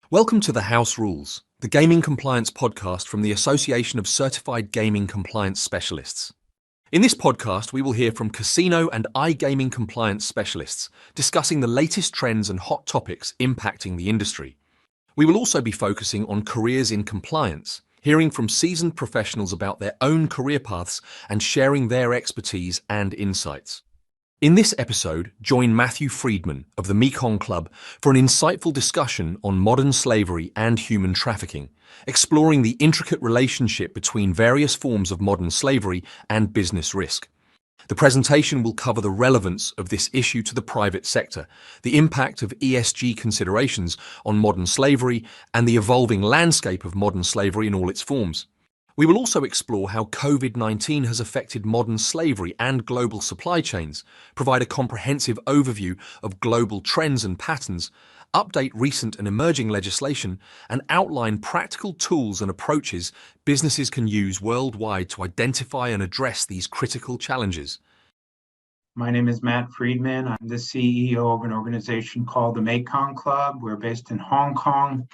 Welcome to the House Rules, the gaming compliance podcast from the Association of Certified Gaming Compliance Specialists. In this podcast, we will hear from casino and iGaming compliance specialists discussing the latest trends and hot topics impacting the industry. We will also be focusing on careers in compliance, hearing from seasoned professionals about their own career paths and sharing their expertise and insights. In this episode, join Matthew Friedman of the Mekong Club for an insightful discussion on modern slavery and human trafficking, exploring the intricate relationship between various forms of modern slavery and business risk. The presentation will cover the relevance of this issue to the private sector, the impact of ESG considerations on modern slavery, and the evolving landscape of modern slavery in all its forms. We will also explore how COVID-19 has affected modern slavery and global supply chains, provide a comprehensive overview of global trends and patterns, update recent and emerging legislation, and outline practical tools and approaches businesses can use worldwide to identify and address these critical challenges. My name is Matt Friedman. I'm the CEO of an organization called the Mekong Club. We're based in Hong Kong.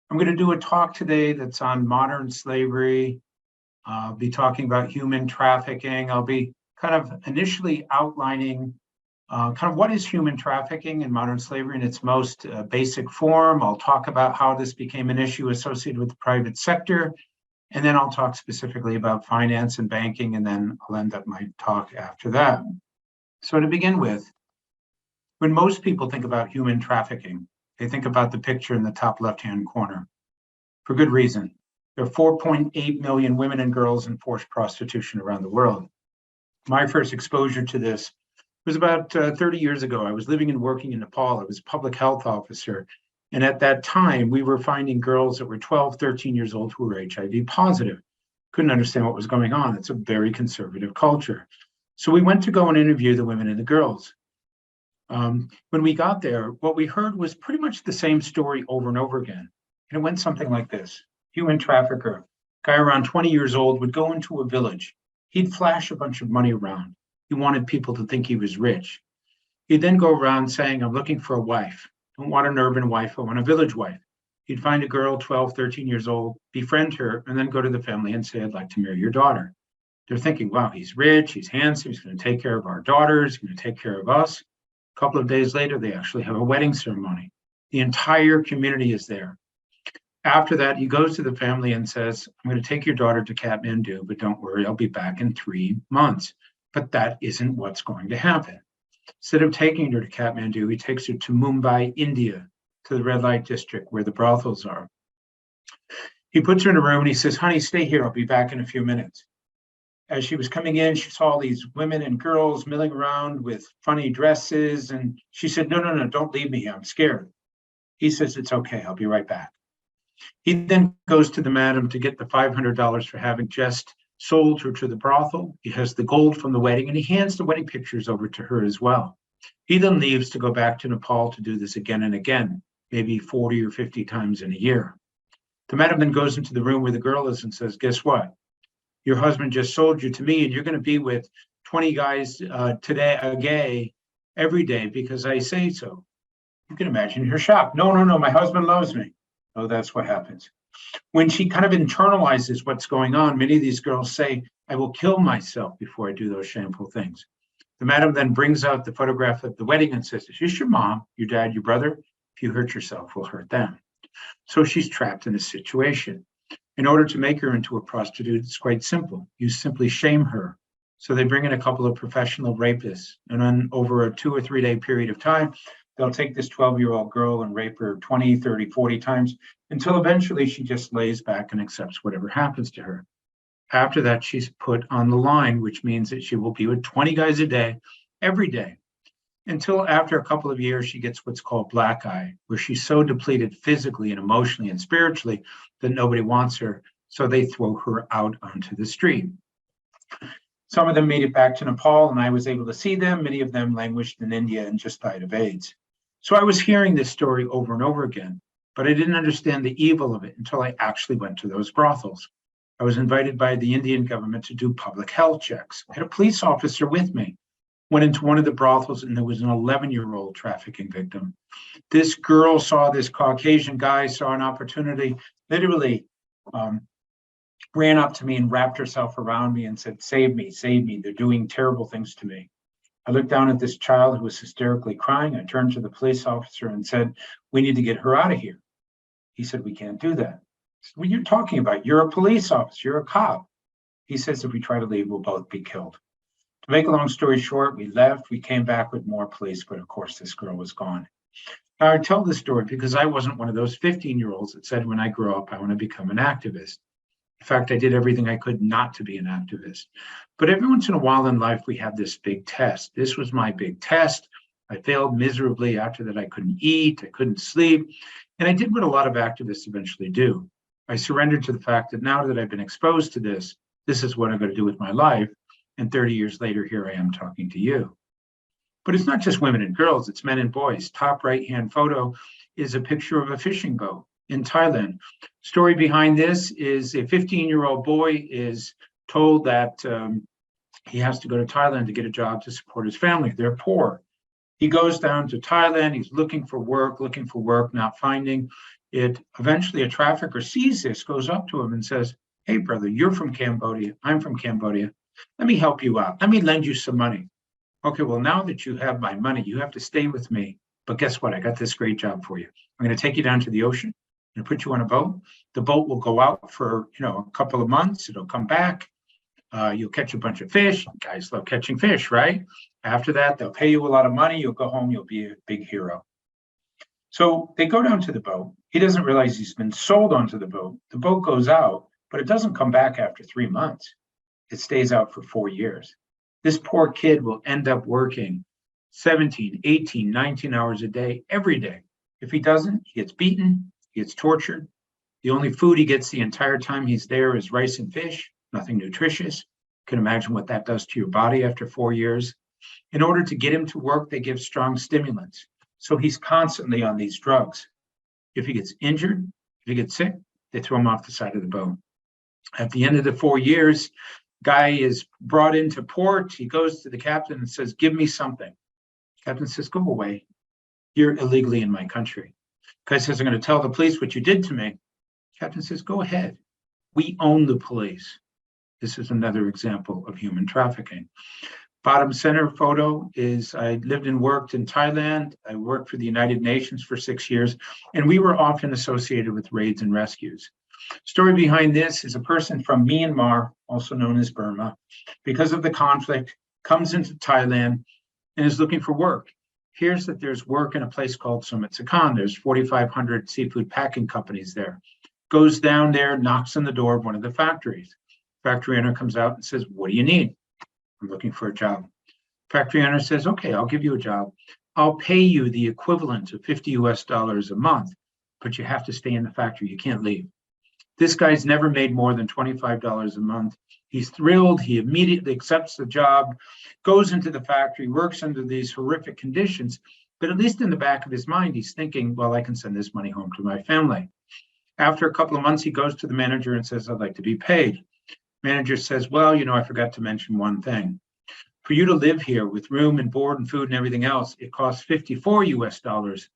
I'm going to do a talk today that's on modern slavery. I'll be talking about human trafficking. I'll be kind of initially outlining kind of what is human trafficking and modern slavery in its most basic form. I'll talk about how this became an issue associated with the private sector, and then I'll talk specifically about finance and banking, and then I'll end up my talk after that. So to begin with, when most people think about human trafficking, they think about the picture in the top left-hand corner, for good reason. There are 4.8 million women and girls in forced prostitution around the world. My first exposure to this was about 30 years ago. I was living and working in Nepal. I was a public health officer. And at that time, we were finding girls that were 12, 13 years old who were HIV positive. Couldn't understand what was going on. It's a very conservative culture. So we went to go and interview the women and the girls. When we got there, what we heard was pretty much the same story over and over again. And it went something like this. Human trafficker, guy around 20 years old, would go into a village. He'd flash a bunch of money around. He wanted people to think he was rich. He'd then go around saying, I'm looking for a wife. Don't want an urban wife, I want a village wife. He'd find a girl, 12, 13 years old, befriend her, and then go to the family and say, I'd like to marry your daughter. They're thinking, wow, he's rich, he's handsome, he's going to take care of our daughters, he's going to take care of us. A couple of days later, they actually have a wedding ceremony. The entire community is there. After that, he goes to the family and says, I'm going to take your daughter to Kathmandu, but don't worry, I'll be back in 3 months. But that isn't what's going to happen. Instead of taking her to Kathmandu, he takes her to Mumbai, India, to the red light district where the brothels are. He puts her in a room and he says, honey, stay here, I'll be back in a few minutes. As she was coming in, she saw these women and girls milling around with funny dresses. And she said, no, don't leave me here, I'm scared. He says, it's okay, I'll be right back. He then goes to the madam to get the $500 for having just sold her to the brothel. He has the gold from the wedding, and he hands the wedding pictures over to her as well. He then leaves to go back to Nepal to do this again and again, maybe 40 or 50 times in a year. The madam then goes into the room where the girl is and says, guess what? Your husband just sold you to me, and you're going to be with 20 guys today, a gay, every day because I say so. You can imagine her shock. No, my husband loves me. Oh, that's what happens. When she kind of internalizes what's going on, many of these girls say, I will kill myself before I do those shameful things. The madam then brings out the photograph of the wedding and says, is this your mom, your dad, your brother? If you hurt yourself, we'll hurt them. So she's trapped in a situation. In order to make her into a prostitute, it's quite simple. You simply shame her. So they bring in a couple of professional rapists, and then over a 2 or 3 day period of time, they'll take this 12-year-old girl and rape her 20, 30, 40 times until eventually she just lays back and accepts whatever happens to her. After that, she's put on the line, which means that she will be with 20 guys a day, every day, until after a couple of years, she gets what's called black eye, where she's so depleted physically and emotionally and spiritually that nobody wants her. So they throw her out onto the street. Some of them made it back to Nepal, and I was able to see them. Many of them languished in India and just died of AIDS. So I was hearing this story over and over again, but I didn't understand the evil of it until I actually went to those brothels. I was invited by the Indian government to do public health checks. I had a police officer with me. went into one of the brothels, and there was an 11-year-old trafficking victim. This girl saw this Caucasian guy, saw an opportunity, literally ran up to me and wrapped herself around me and said, save me, save me. They're doing terrible things to me. I looked down at this child who was hysterically crying. I turned to the police officer and said, we need to get her out of here. He said, we can't do that. I said, what are you talking about? You're a police officer, you're a cop. He says, if we try to leave, we'll both be killed. To make a long story short, we left, we came back with more police, but of course this girl was gone. Now I tell this story because I wasn't one of those 15-year-olds that said when I grow up, I want to become an activist. In fact, I did everything I could not to be an activist. But every once in a while in life, we have this big test. This was my big test. I failed miserably. After that, I couldn't eat, I couldn't sleep. And I did what a lot of activists eventually do. I surrendered to the fact that now that I've been exposed to this is what I'm going to do with my life. And 30 years later, here I am talking to you. But it's not just women and girls, it's men and boys. Top right-hand photo is a picture of a fishing boat in Thailand. Story behind this is a 15-year-old boy is told that he has to go to Thailand to get a job to support his family. They're poor. He goes down to Thailand, he's looking for work, not finding it. Eventually a trafficker sees this, goes up to him and says, hey brother, you're from Cambodia, I'm from Cambodia. Let me help you out. Let me lend you some money. Okay, well, now that you have my money, you have to stay with me. But guess what? I got this great job for you. I'm going to take you down to the ocean. I'm going to put you on a boat. The boat will go out for, a couple of months. It'll come back. You'll catch a bunch of fish. Guys love catching fish, right? After that, they'll pay you a lot of money. You'll go home. You'll be a big hero. So they go down to the boat. He doesn't realize he's been sold onto the boat. The boat goes out, but it doesn't come back after 3 months. It stays out for 4 years. This poor kid will end up working 17, 18, 19 hours a day, every day. If he doesn't, he gets beaten, he gets tortured. The only food he gets the entire time he's there is rice and fish, nothing nutritious. You can imagine what that does to your body after 4 years. In order to get him to work, they give strong stimulants. So he's constantly on these drugs. If he gets injured, if he gets sick, they throw him off the side of the boat. At the end of the 4 years, guy is brought into port. He goes to the captain and says, give me something. Captain says, go away. You're illegally in my country. Guy says, I'm going to tell the police what you did to me. Captain says, go ahead. We own the police. This is another example of human trafficking. Bottom center photo is I lived and worked in Thailand. I worked for the United Nations for 6 years, and we were often associated with raids and rescues. Story behind this is a person from Myanmar, also known as Burma, because of the conflict, comes into Thailand and is looking for work. Hears that there's work in a place called Summit Sakan. There's 4,500 seafood packing companies there. Goes down there, knocks on the door of one of the factories. Factory owner comes out and says, what do you need? I'm looking for a job. Factory owner says, okay, I'll give you a job. I'll pay you the equivalent of $50 a month, but you have to stay in the factory. You can't leave. This guy's never made more than $25 a month. He's thrilled. He immediately accepts the job, goes into the factory, works under these horrific conditions. But at least in the back of his mind, he's thinking, well, I can send this money home to my family. After a couple of months, he goes to the manager and says, I'd like to be paid. Manager says, well, I forgot to mention one thing. For you to live here with room and board and food and everything else, it costs $54.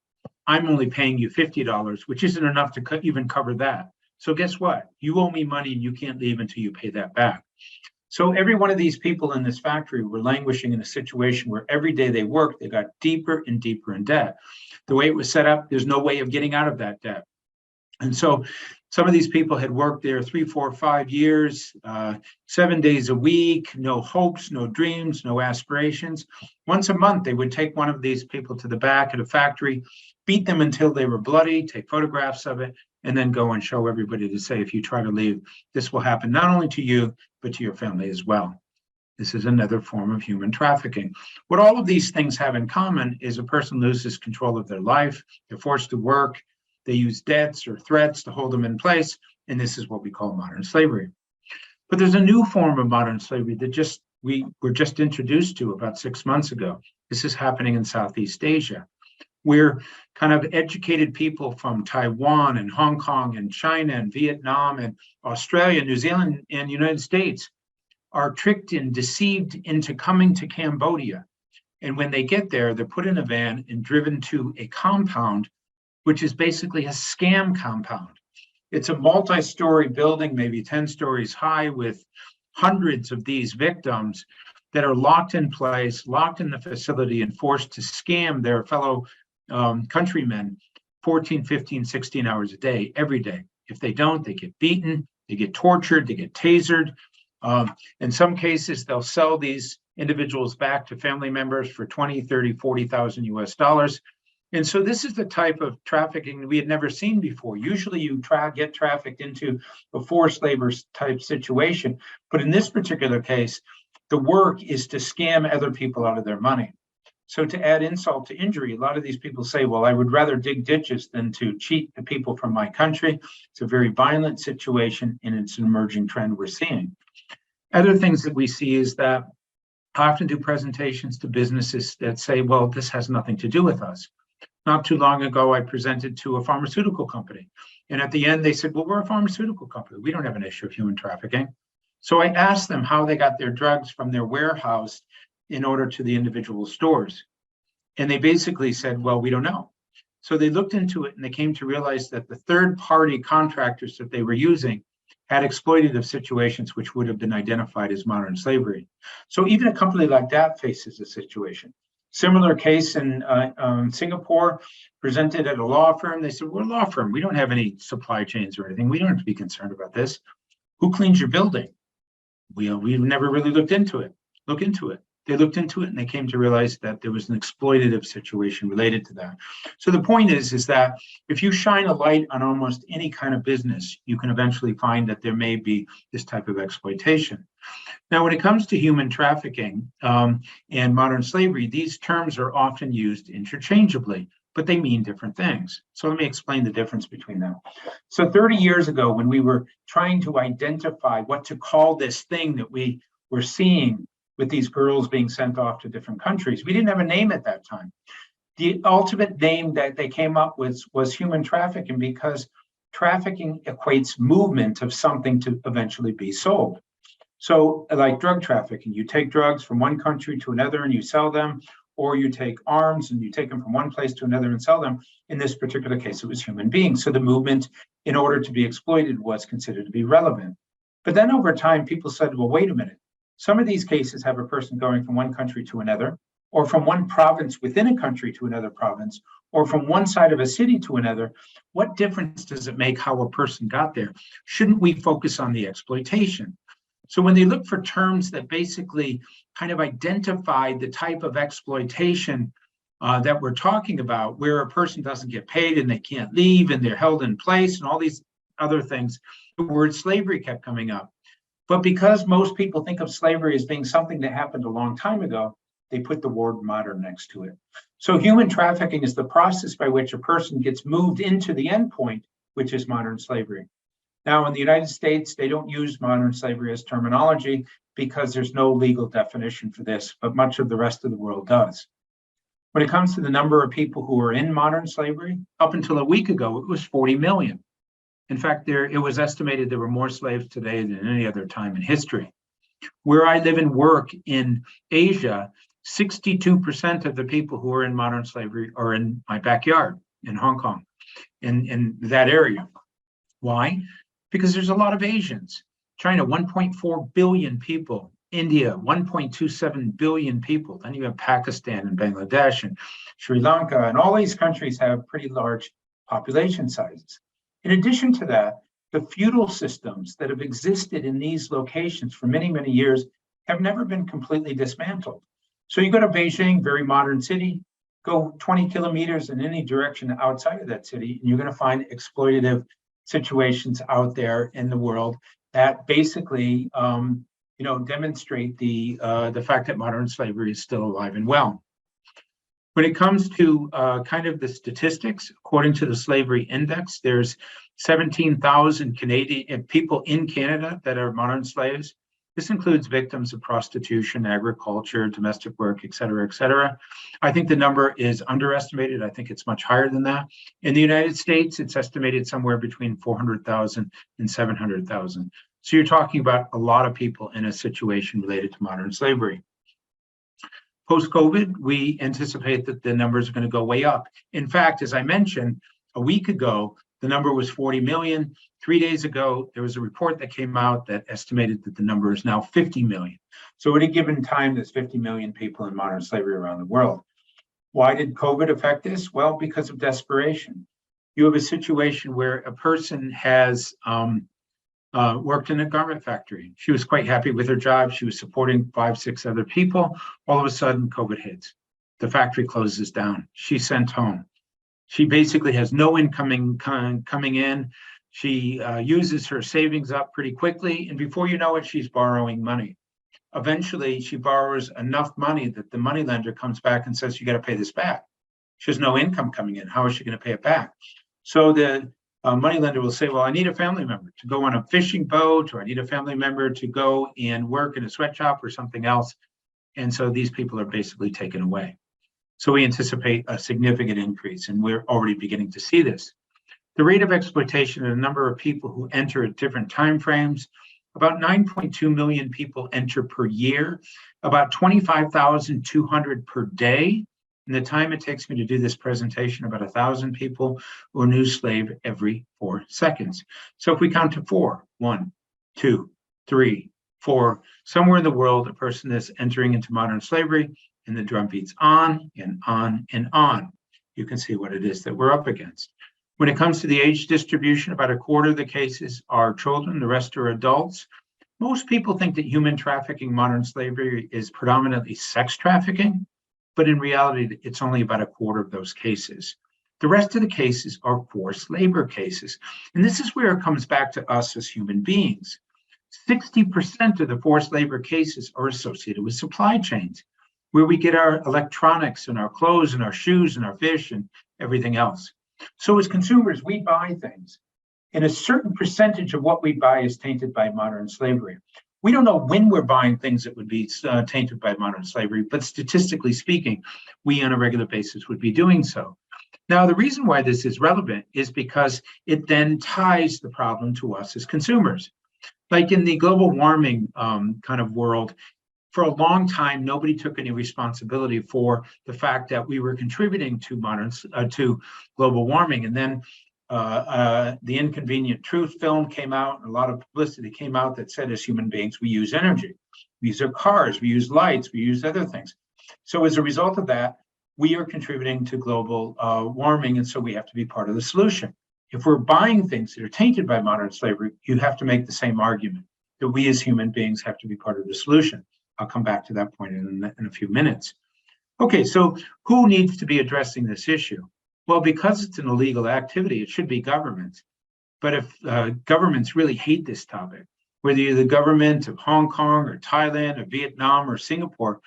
I'm only paying you $50, which isn't enough to even cover that. So guess what? You owe me money and you can't leave until you pay that back. So every one of these people in this factory were languishing in a situation where every day they worked, they got deeper and deeper in debt. The way it was set up, there's no way of getting out of that debt. And so some of these people had worked there 3, 4, 5 years, 7 days a week, no hopes, no dreams, no aspirations. Once a month, they would take one of these people to the back of the factory, beat them until they were bloody, take photographs of it, and then go and show everybody to say, if you try to leave, this will happen not only to you, but to your family as well. This is another form of human trafficking. What all of these things have in common is a person loses control of their life, they're forced to work, they use debts or threats to hold them in place, and this is what we call modern slavery. But there's a new form of modern slavery that we were just introduced to about 6 months ago. This is happening in Southeast Asia, where kind of educated people from Taiwan and Hong Kong and China and Vietnam and Australia, New Zealand, and United States are tricked and deceived into coming to Cambodia And when they get there, they're put in a van and driven to a compound, which is basically a scam compound. It's a multi-story building, maybe 10 stories high, with hundreds of these victims that are locked in place, locked in the facility, and forced to scam their fellow countrymen 14, 15, 16 hours a day, every day. If they don't, they get beaten, they get tortured, they get tasered. In some cases, they'll sell these individuals back to family members for 20, 30, 40,000 US dollars. And so this is the type of trafficking we had never seen before. Usually you get trafficked into a forced labor type situation. But in this particular case, the work is to scam other people out of their money. So to add insult to injury, a lot of these people say, well, I would rather dig ditches than to cheat the people from my country. It's a very violent situation, and it's an emerging trend we're seeing. Other things that we see is that I often do presentations to businesses that say, well, this has nothing to do with us. Not too long ago, I presented to a pharmaceutical company. And at the end, they said, well, we're a pharmaceutical company. We don't have an issue of human trafficking. So I asked them how they got their drugs from their warehouse in order to the individual stores. And they basically said, well, we don't know. So they looked into it and they came to realize that the third-party contractors that they were using had exploitative situations which would have been identified as modern slavery. So even a company like that faces a situation. Similar case in Singapore, presented at a law firm. They said, we're a law firm. We don't have any supply chains or anything. We don't have to be concerned about this. Who cleans your building? We've never really looked into it. Look into it. They looked into it and they came to realize that there was an exploitative situation related to that. So the point is that if you shine a light on almost any kind of business, you can eventually find that there may be this type of exploitation. Now, when it comes to human trafficking and modern slavery, these terms are often used interchangeably, but they mean different things. So let me explain the difference between them. So 30 years ago, when we were trying to identify what to call this thing that we were seeing with these girls being sent off to different countries, we didn't have a name at that time. The ultimate name that they came up with was human trafficking, because trafficking equates movement of something to eventually be sold. So like drug trafficking, you take drugs from one country to another and you sell them, or you take arms and you take them from one place to another and sell them. In this particular case, it was human beings. So the movement, in order to be exploited, was considered to be relevant. But then over time, people said, well, wait a minute. Some of these cases have a person going from one country to another, or from one province within a country to another province, or from one side of a city to another. What difference does it make how a person got there? Shouldn't we focus on the exploitation? So when they look for terms that basically kind of identify the type of exploitation that we're talking about, where a person doesn't get paid and they can't leave and they're held in place and all these other things, the word slavery kept coming up. But because most people think of slavery as being something that happened a long time ago, they put the word modern next to it. So human trafficking is the process by which a person gets moved into the endpoint, which is modern slavery. Now, in the United States, they don't use modern slavery as terminology because there's no legal definition for this, but much of the rest of the world does. When it comes to the number of people who are in modern slavery, up until a week ago, it was 40 million. In fact, it was estimated there were more slaves today than any other time in history. Where I live and work in Asia, 62% of the people who are in modern slavery are in my backyard in Hong Kong, in that area. Why? Because there's a lot of Asians. China, 1.4 billion people. India, 1.27 billion people. Then you have Pakistan and Bangladesh and Sri Lanka, and all these countries have pretty large population sizes. In addition to that, the feudal systems that have existed in these locations for many, many years have never been completely dismantled. So you go to Beijing, very modern city, go 20 kilometers in any direction outside of that city, and you're going to find exploitative situations out there in the world that basically demonstrate the fact that modern slavery is still alive and well. When it comes to kind of the statistics, according to the Slavery Index, there's 17,000 Canadian people in Canada that are modern slaves. This includes victims of prostitution, agriculture, domestic work, et cetera, et cetera. I think the number is underestimated. I think it's much higher than that. In the United States, it's estimated somewhere between 400,000 and 700,000. So you're talking about a lot of people in a situation related to modern slavery. Post-COVID, we anticipate that the numbers are going to go way up. In fact, as I mentioned, a week ago, the number was 40 million. 3 days ago, there was a report that came out that estimated that the number is now 50 million. So at a given time, there's 50 million people in modern slavery around the world. Why did COVID affect this? Well, because of desperation. You have a situation where a person has worked in a garment factory. She was quite happy with her job. She was supporting 5, 6 other people. All of a sudden, COVID hits. The factory closes down. She's sent home. She basically has no income coming in. She uses her savings up pretty quickly. And before you know it, she's borrowing money. Eventually, she borrows enough money that the moneylender comes back and says, you got to pay this back. She has no income coming in. How is she going to pay it back? So the moneylender will say, well, I need a family member to go on a fishing boat, or I need a family member to go and work in a sweatshop or something else. And so these people are basically taken away. So we anticipate a significant increase, and we're already beginning to see this. The rate of exploitation and the number of people who enter at different timeframes, about 9.2 million people enter per year, about 25,200 per day. In the time it takes me to do this presentation, about 1,000 people who are new slave every 4 seconds. So if we count to 4, 1, 2, 3, 4, somewhere in the world, a person is entering into modern slavery, and the drum beats on and on and on. You can see what it is that we're up against. When it comes to the age distribution, about a quarter of the cases are children, the rest are adults. Most people think that human trafficking, modern slavery, is predominantly sex trafficking, but in reality, it's only about a quarter of those cases. The rest of the cases are forced labor cases. And this is where it comes back to us as human beings. 60% of the forced labor cases are associated with supply chains, where we get our electronics and our clothes and our shoes and our fish and everything else. So as consumers, we buy things, and a certain percentage of what we buy is tainted by modern slavery. We don't know when we're buying things that would be tainted by modern slavery, but statistically speaking, we on a regular basis would be doing so. Now, the reason why this is relevant is because it then ties the problem to us as consumers. Like in the global warming kind of world, for a long time, nobody took any responsibility for the fact that we were contributing to global warming. And then the Inconvenient Truth film came out, and a lot of publicity came out that said, as human beings, we use energy. We use our cars, we use lights, we use other things. So as a result of that, we are contributing to global warming, and so we have to be part of the solution. If we're buying things that are tainted by modern slavery, you have to make the same argument, that we as human beings have to be part of the solution. I'll come back to that point in a few minutes. Okay, so who needs to be addressing this issue? Well, because it's an illegal activity, it should be governments. But if governments really hate this topic, whether you're the government of Hong Kong or Thailand or Vietnam or Singapore,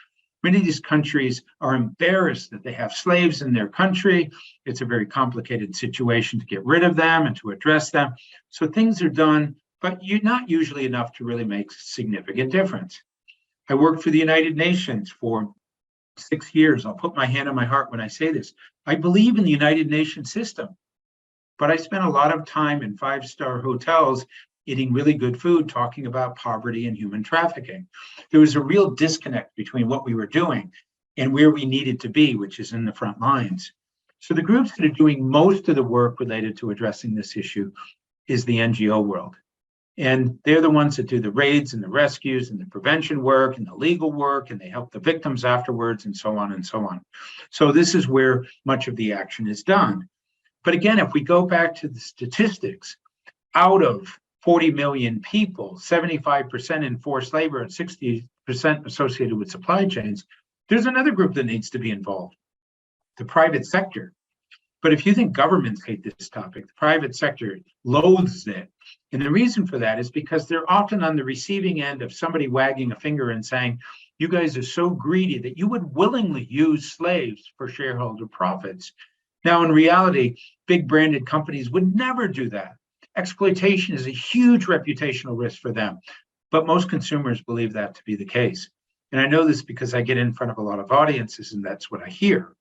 many of these countries are embarrassed that they have slaves in their country. It's a very complicated situation to get rid of them and to address them. So things are done, but not usually enough to really make significant difference. I worked for the United Nations for 6 years. I'll put my hand on my heart when I say this. I believe in the United Nations system, but I spent a lot of time in 5-star hotels eating really good food, talking about poverty and human trafficking. There was a real disconnect between what we were doing and where we needed to be, which is in the front lines. So the groups that are doing most of the work related to addressing this issue is the NGO world. And they're the ones that do the raids and the rescues and the prevention work and the legal work, and they help the victims afterwards, and so on and so on. So this is where much of the action is done. But again, if we go back to the statistics, out of 40 million people, 75% in forced labor and 60% associated with supply chains, there's another group that needs to be involved, the private sector. But if you think governments hate this topic, the private sector loathes it. And the reason for that is because they're often on the receiving end of somebody wagging a finger and saying, you guys are so greedy that you would willingly use slaves for shareholder profits. Now, in reality, big branded companies would never do that. Exploitation is a huge reputational risk for them, but most consumers believe that to be the case. And I know this because I get in front of a lot of audiences, and that's what I hear.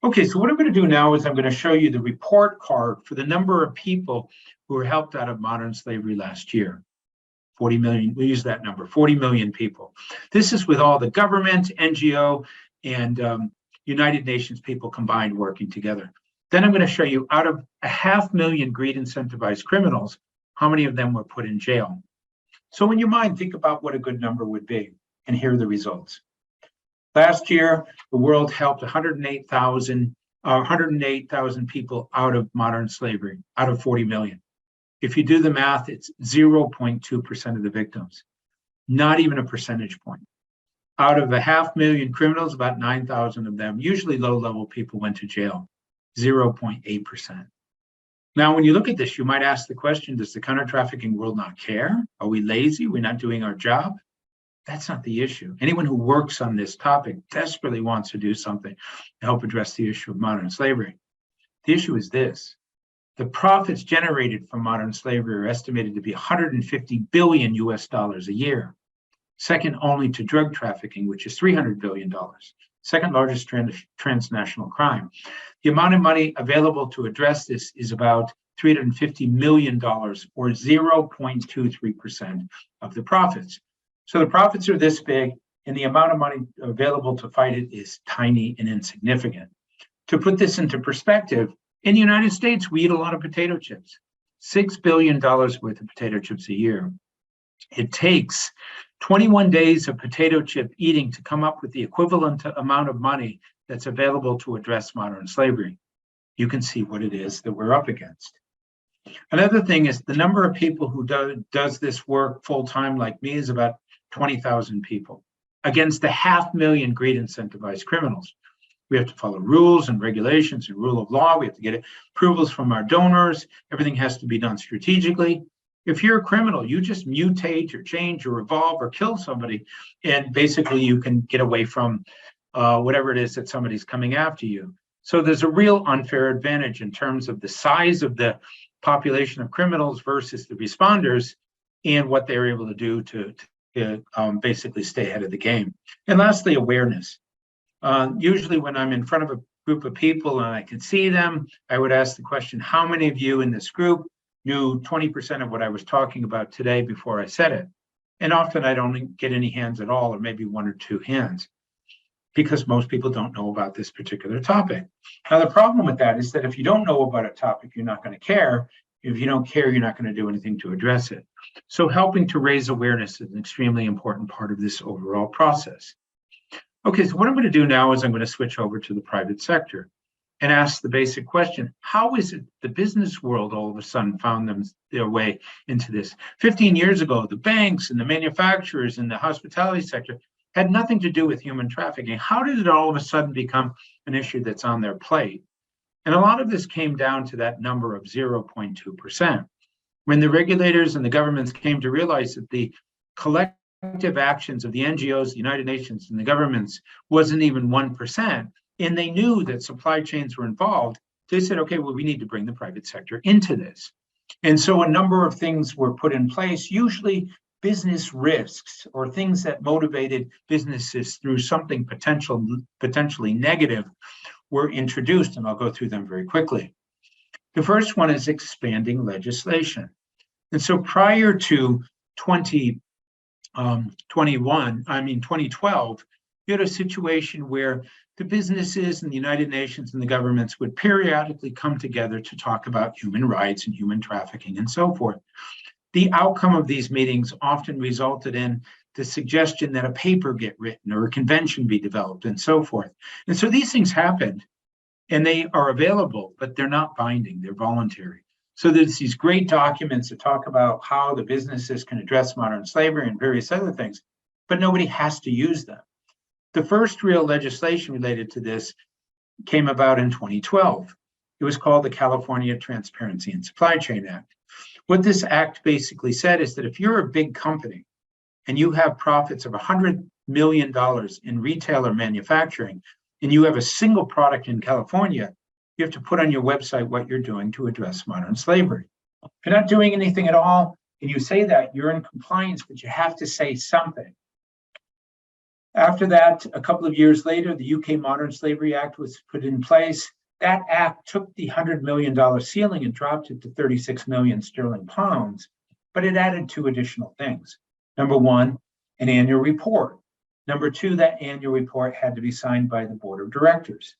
Okay, so what I'm going to do now is I'm going to show you the report card for the number of people who were helped out of modern slavery last year. 40 million, we use that number, 40 million people. This is with all the government, NGO, and United Nations people combined working together. Then I'm going to show you, out of 500,000 greed incentivized criminals, how many of them were put in jail. So in your mind, think about what a good number would be, and here are the results. Last year, the world helped 108,000 people out of modern slavery, out of 40 million. If you do the math, it's 0.2% of the victims, not even a percentage point. Out of the 500,000 criminals, about 9,000 of them, usually low-level people, went to jail, 0.8%. Now, when you look at this, you might ask the question, does the counter-trafficking world not care? Are we lazy? We're not doing our job? That's not the issue. Anyone who works on this topic desperately wants to do something to help address the issue of modern slavery. The issue is this. The profits generated from modern slavery are estimated to be 150 billion US dollars a year, second only to drug trafficking, which is $300 billion, second largest transnational crime. The amount of money available to address this is about $350 million, or 0.23% of the profits. So the profits are this big, and the amount of money available to fight it is tiny and insignificant. To put this into perspective, in the United States, we eat a lot of potato chips, $6 billion worth of potato chips a year. It takes 21 days of potato chip eating to come up with the equivalent amount of money that's available to address modern slavery. You can see what it is that we're up against. Another thing is the number of people who does this work full-time like me is about 20,000 people against the 500,000 greed incentivized criminals. We have to follow rules and regulations and rule of law. We have to get approvals from our donors. Everything has to be done strategically. If you're a criminal, you just mutate or change or evolve or kill somebody, and basically you can get away from whatever it is that somebody's coming after you. So there's a real unfair advantage in terms of the size of the population of criminals versus the responders and what they're able to do to basically stay ahead of the game. And lastly, awareness. Usually when I'm in front of a group of people and I can see them, I would ask the question, how many of you in this group knew 20% of what I was talking about today before I said it? And often I don't get any hands at all, or maybe one or two hands, because most people don't know about this particular topic. Now, the problem with that is that if you don't know about a topic, you're not going to care. If you don't care, you're not going to do anything to address it. So helping to raise awareness is an extremely important part of this overall process. Okay, so what I'm going to do now is I'm going to switch over to the private sector and ask the basic question, how is it the business world all of a sudden found their way into this? 15 years ago, the banks and the manufacturers and the hospitality sector had nothing to do with human trafficking. How did it all of a sudden become an issue that's on their plate? And a lot of this came down to that number of 0.2%. When the regulators and the governments came to realize that the collective actions of the NGOs, the United Nations, and the governments wasn't even 1%, and they knew that supply chains were involved, they said, okay, well, we need to bring the private sector into this. And so a number of things were put in place, usually business risks or things that motivated businesses through something potentially negative were introduced, and I'll go through them very quickly. The first one is expanding legislation. And so prior to 2012, you had a situation where the businesses and the United Nations and the governments would periodically come together to talk about human rights and human trafficking and so forth. The outcome of these meetings often resulted in the suggestion that a paper get written or a convention be developed and so forth. And so these things happened, and they are available, but they're not binding, they're voluntary. So there's these great documents that talk about how the businesses can address modern slavery and various other things, but nobody has to use them. The first real legislation related to this came about in 2012. It was called the California Transparency and Supply Chain Act. What this act basically said is that if you're a big company and you have profits of $100 million in retail or manufacturing, and you have a single product in California, you have to put on your website what you're doing to address modern slavery. If you're not doing anything at all, and you say that, you're in compliance, but you have to say something. After that, a couple of years later, the UK Modern Slavery Act was put in place. That act took the $100 million ceiling and dropped it to 36 million sterling pounds, but it added two additional things. Number one, an annual report. Number two, that annual report had to be signed by the board of directors.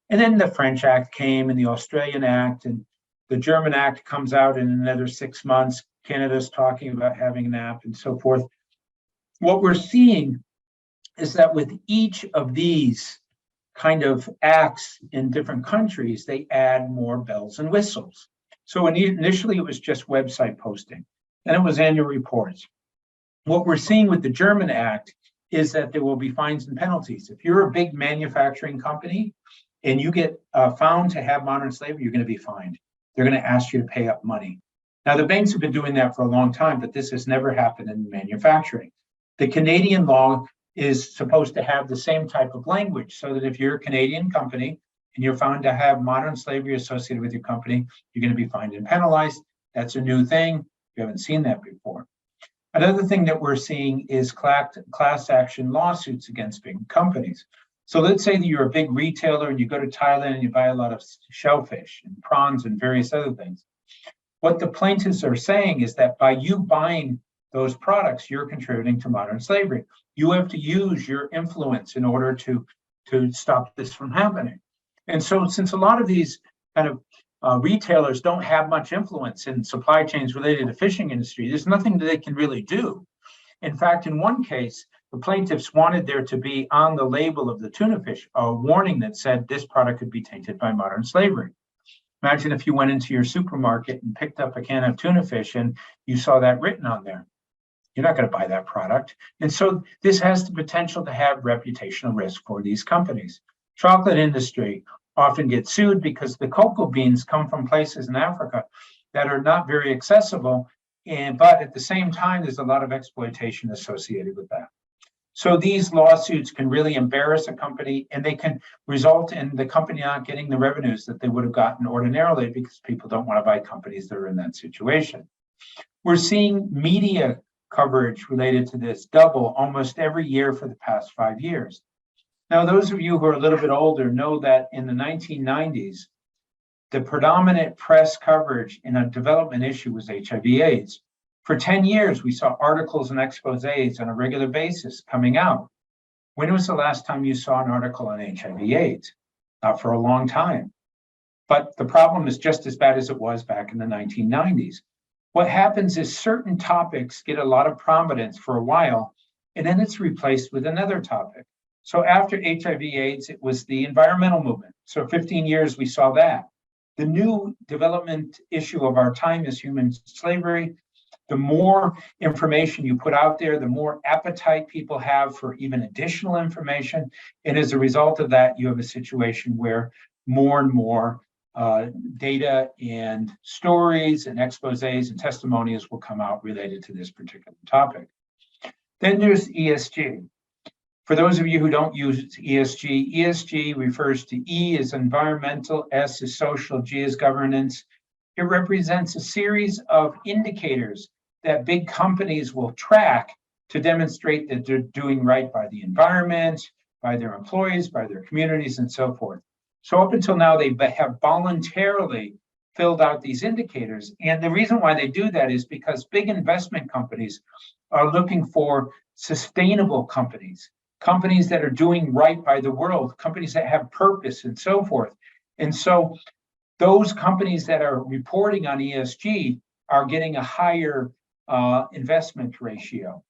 And then the French Act came and the Australian Act, and the German Act comes out in another 6 months. Canada's talking about having an app and so forth. What we're seeing is that with each of these kind of acts in different countries, they add more bells and whistles. So initially it was just website posting, then it was annual reports. What we're seeing with the German Act is that there will be fines and penalties. If you're a big manufacturing company and you get found to have modern slavery, you're going to be fined. They're going to ask you to pay up money. Now, the banks have been doing that for a long time, but this has never happened in manufacturing. The Canadian law is supposed to have the same type of language so that if you're a Canadian company and you're found to have modern slavery associated with your company, you're going to be fined and penalized. That's a new thing. You haven't seen that before. Another thing that we're seeing is class action lawsuits against big companies. So let's say that you're a big retailer and you go to Thailand and you buy a lot of shellfish and prawns and various other things. What the plaintiffs are saying is that by you buying those products, you're contributing to modern slavery. You have to use your influence in order to stop this from happening. And so since a lot of these kind of retailers don't have much influence in supply chains related to fishing industry, there's nothing that they can really do. In fact, in one case, the plaintiffs wanted there to be on the label of the tuna fish a warning that said this product could be tainted by modern slavery. Imagine if you went into your supermarket and picked up a can of tuna fish and you saw that written on there. You're not going to buy that product. And so this has the potential to have reputational risk for these companies. Chocolate industry often gets sued because the cocoa beans come from places in Africa that are not very accessible. But at the same time, there's a lot of exploitation associated with that. So these lawsuits can really embarrass a company, and they can result in the company not getting the revenues that they would have gotten ordinarily because people don't want to buy companies that are in that situation. We're seeing media coverage related to this double almost every year for the past 5 years. Now, those of you who are a little bit older know that in the 1990s, the predominant press coverage in a development issue was HIV/AIDS. For 10 years, we saw articles and exposés on a regular basis coming out. When was the last time you saw an article on HIV/AIDS? Not for a long time. But the problem is just as bad as it was back in the 1990s. What happens is certain topics get a lot of prominence for a while, and then it's replaced with another topic. So after HIV/AIDS, it was the environmental movement. So 15 years, we saw that. The new development issue of our time is human slavery. The more information you put out there, the more appetite people have for even additional information. And as a result of that, you have a situation where more and more data and stories and exposés and testimonials will come out related to this particular topic. Then there's ESG. For those of you who don't use ESG, ESG refers to E as environmental, S is social, G is governance. It represents a series of indicators that big companies will track to demonstrate that they're doing right by the environment, by their employees, by their communities, and so forth. So up until now, they have voluntarily filled out these indicators. And the reason why they do that is because big investment companies are looking for sustainable companies, companies that are doing right by the world, companies that have purpose and so forth. And so those companies that are reporting on ESG are getting a higher investment ratio.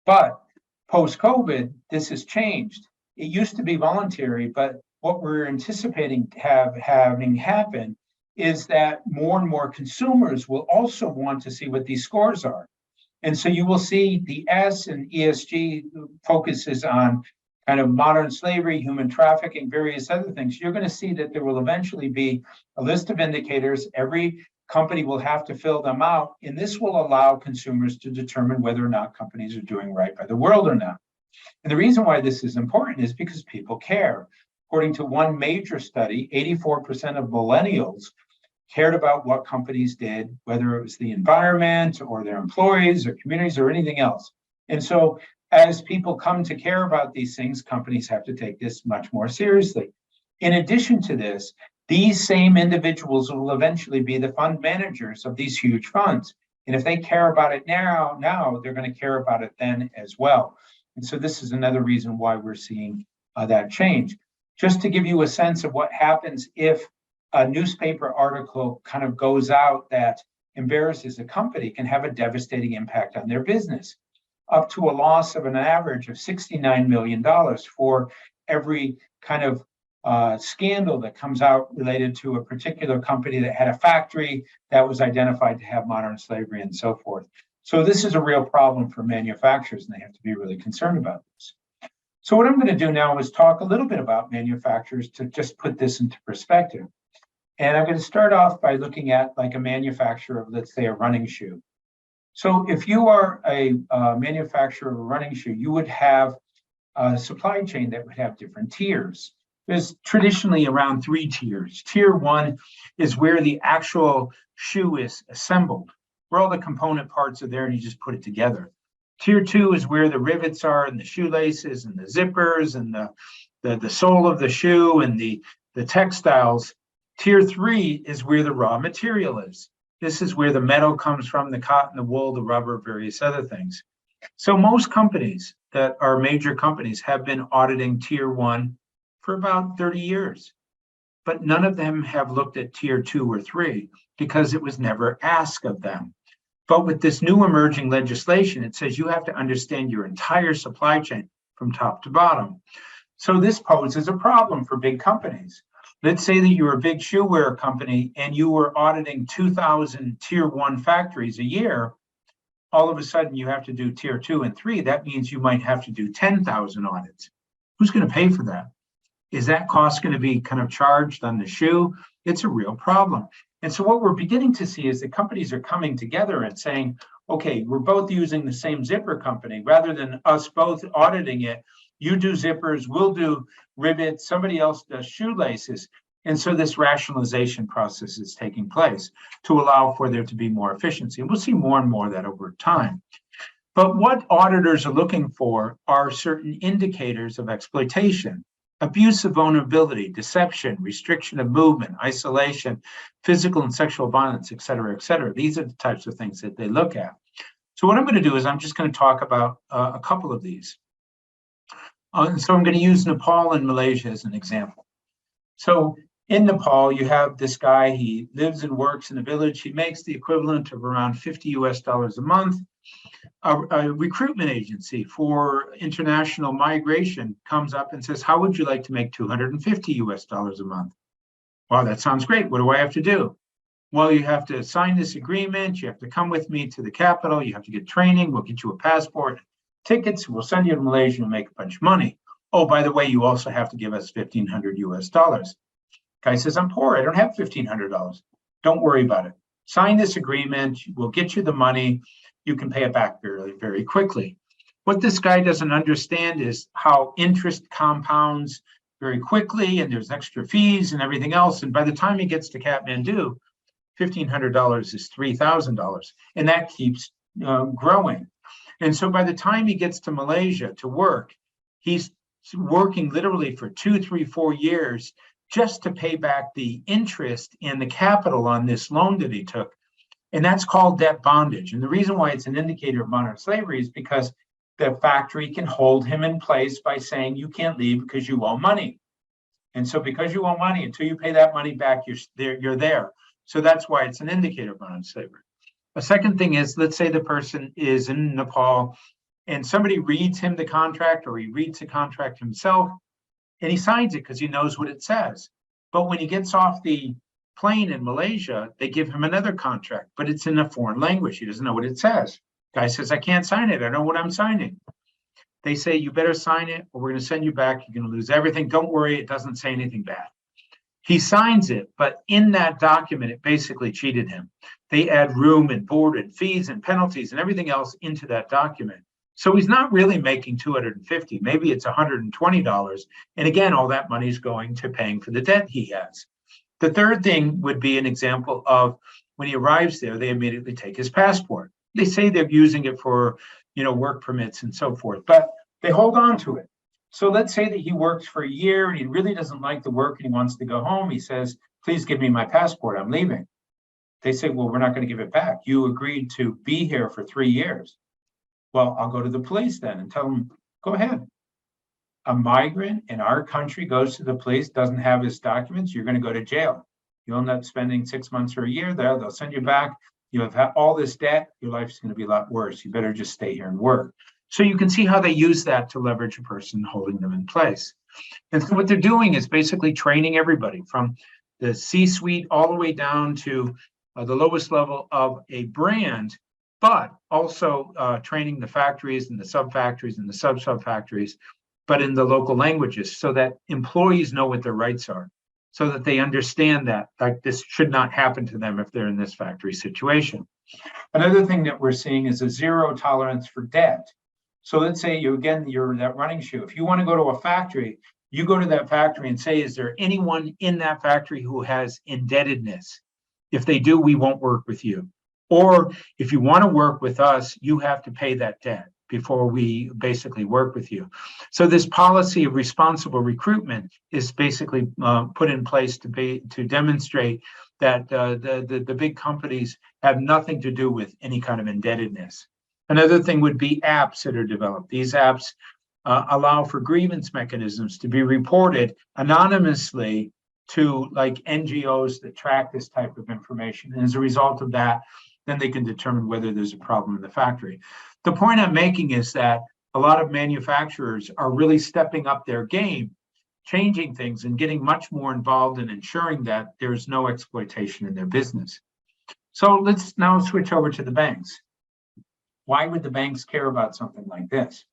But post-COVID, this has changed. It used to be voluntary, but what we're anticipating having happen is that more and more consumers will also want to see what these scores are. And so you will see the S in ESG focuses on kind of modern slavery, human trafficking, various other things. You're going to see that there will eventually be a list of indicators. Every company will have to fill them out, and this will allow consumers to determine whether or not companies are doing right by the world or not. And the reason why this is important is because people care. According to one major study, 84% of millennials cared about what companies did, whether it was the environment or their employees or communities or anything else. And so as people come to care about these things, companies have to take this much more seriously. In addition to this, these same individuals will eventually be the fund managers of these huge funds. And if they care about it now they're going to care about it then as well. And so this is another reason why we're seeing that change. Just to give you a sense of what happens if a newspaper article kind of goes out that embarrasses a company, can have a devastating impact on their business, up to a loss of an average of $69 million for every kind of scandal that comes out related to a particular company that had a factory that was identified to have modern slavery and so forth. So this is a real problem for manufacturers, and they have to be really concerned about this. So what I'm going to do now is talk a little bit about manufacturers to just put this into perspective. And I'm going to start off by looking at like a manufacturer of, let's say, a running shoe. So if you are a manufacturer of a running shoe, you would have a supply chain that would have different tiers. There's traditionally around 3 tiers. Tier 1 is where the actual shoe is assembled, where all the component parts are there and you just put it together. Tier 2 is where the rivets are and the shoelaces and the zippers and the sole of the shoe and the textiles. Tier 3 is where the raw material is. This is where the metal comes from, the cotton, the wool, the rubber, various other things. So most companies that are major companies have been auditing Tier 1 for about 30 years, but none of them have looked at Tier 2 or 3 because it was never asked of them. But with this new emerging legislation, it says you have to understand your entire supply chain from top to bottom. So this poses a problem for big companies. Let's say that you're a big shoe wear company and you were auditing 2,000 Tier 1 factories a year. All of a sudden you have to do Tier 2 and 3. That means you might have to do 10,000 audits. Who's going to pay for that? Is that cost going to be kind of charged on the shoe? It's a real problem. And so what we're beginning to see is that companies are coming together and saying, okay, we're both using the same zipper company. Rather than us both auditing it, you do zippers, we'll do rivets, somebody else does shoelaces. And so this rationalization process is taking place to allow for there to be more efficiency. And we'll see more and more of that over time. But what auditors are looking for are certain indicators of exploitation: abuse of vulnerability, deception, restriction of movement, isolation, physical and sexual violence, et cetera, et cetera. These are the types of things that they look at. So what I'm going to do is I'm just going to talk about a couple of these. So I'm going to use Nepal and Malaysia as an example. So in Nepal, you have this guy, he lives and works in a village. He makes the equivalent of around $50 a month. A recruitment agency for international migration comes up and says, how would you like to make $250 a month? Wow, that sounds great. What do I have to do? Well, you have to sign this agreement. You have to come with me to the capital. You have to get training. We'll get you a passport, tickets. We'll send you to Malaysia and make a bunch of money. Oh, by the way, you also have to give us $1,500. Guy says, I'm poor. I don't have $1,500. Don't worry about it. Sign this agreement. We'll get you the money. You can pay it back very, very quickly. What this guy doesn't understand is how interest compounds very quickly, and there's extra fees and everything else. And by the time he gets to Kathmandu, $1,500 is $3,000, and that keeps growing. And so by the time he gets to Malaysia to work, he's working literally for 2, 3, 4 years just to pay back the interest and the capital on this loan that he took. And that's called debt bondage. And the reason why it's an indicator of modern slavery is because the factory can hold him in place by saying you can't leave because you owe money. And so because you owe money, until you pay that money back, you're there. So that's why it's an indicator of modern slavery. A second thing is, let's say the person is in Nepal and somebody reads him the contract, or he reads the contract himself and he signs it because he knows what it says. But when he gets off the plane in Malaysia, they give him another contract, but it's in a foreign language. He doesn't know what it says. Guy says, I can't sign it. I know what I'm signing. They say, you better sign it or we're going to send you back. You're going to lose everything. Don't worry. It doesn't say anything bad. He signs it, but in that document, it basically cheated him. They add room and board and fees and penalties and everything else into that document. So he's not really making $250. Maybe it's $120. And again, all that money is going to paying for the debt he has. The third thing would be an example of when he arrives there, they immediately take his passport. They say they're using it for, work permits and so forth, but they hold on to it. So let's say that he works for a year and he really doesn't like the work and he wants to go home. He says, please give me my passport. I'm leaving. They say, well, we're not going to give it back. You agreed to be here for 3 years. Well, I'll go to the police then and tell them Go ahead. A migrant in our country goes to the police, doesn't have his documents, you're going to go to jail. You'll end up spending 6 months or a year there. They'll send you back. You have all this debt. Your life's going to be a lot worse. You better just stay here and work. So you can see how they use that to leverage a person, holding them in place. And so what they're doing is basically training everybody from the C-suite all the way down to the lowest level of a brand, but also training the factories and the sub-factories and the sub-sub-factories, but in the local languages, so that employees know what their rights are, so that they understand that like this should not happen to them if they're in this factory situation. Another thing that we're seeing is a zero tolerance for debt. So let's say you're that running shoe. If you want to go to a factory, you go to that factory and say, is there anyone in that factory who has indebtedness? If they do, we won't work with you. Or if you want to work with us, you have to pay that debt before we basically work with you. So this policy of responsible recruitment is basically put in place to demonstrate that the big companies have nothing to do with any kind of indebtedness. Another thing would be apps that are developed. These apps allow for grievance mechanisms to be reported anonymously to like NGOs that track this type of information. And as a result of that, then they can determine whether there's a problem in the factory. The point I'm making is that a lot of manufacturers are really stepping up their game, changing things and getting much more involved in ensuring that there's no exploitation in their business. So let's now switch over to the banks. Why would the banks care about something like this?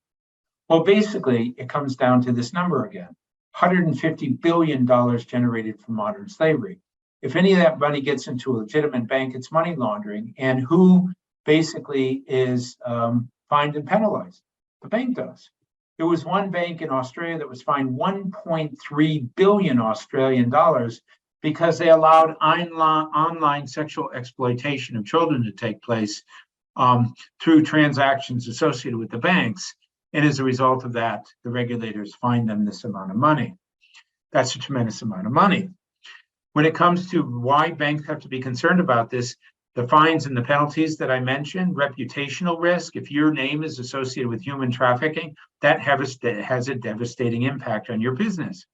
Well, basically, it comes down to this number again, $150 billion generated from modern slavery. If any of that money gets into a legitimate bank, it's money laundering. And who basically is fined and penalized? The bank does. There was one bank in Australia that was fined 1.3 billion Australian dollars because they allowed online sexual exploitation of children to take place through transactions associated with the banks. And as a result of that, the regulators fined them this amount of money. That's a tremendous amount of money. When it comes to why banks have to be concerned about this, the fines and the penalties that I mentioned, reputational risk, if your name is associated with human trafficking, that has a devastating impact on your business.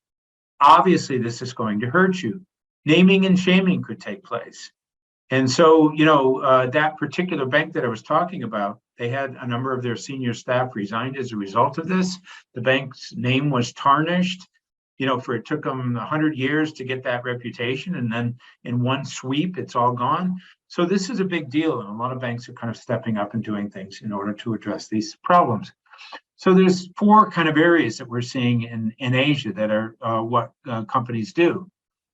Obviously, this is going to hurt you. Naming and shaming could take place. And so, that particular bank that I was talking about, they had a number of their senior staff resigned as a result of this. The bank's name was tarnished. It took them 100 years to get that reputation, and then in one sweep, it's all gone. So this is a big deal, and a lot of banks are kind of stepping up and doing things in order to address these problems. So there's 4 kind of areas that we're seeing in Asia that are what companies do.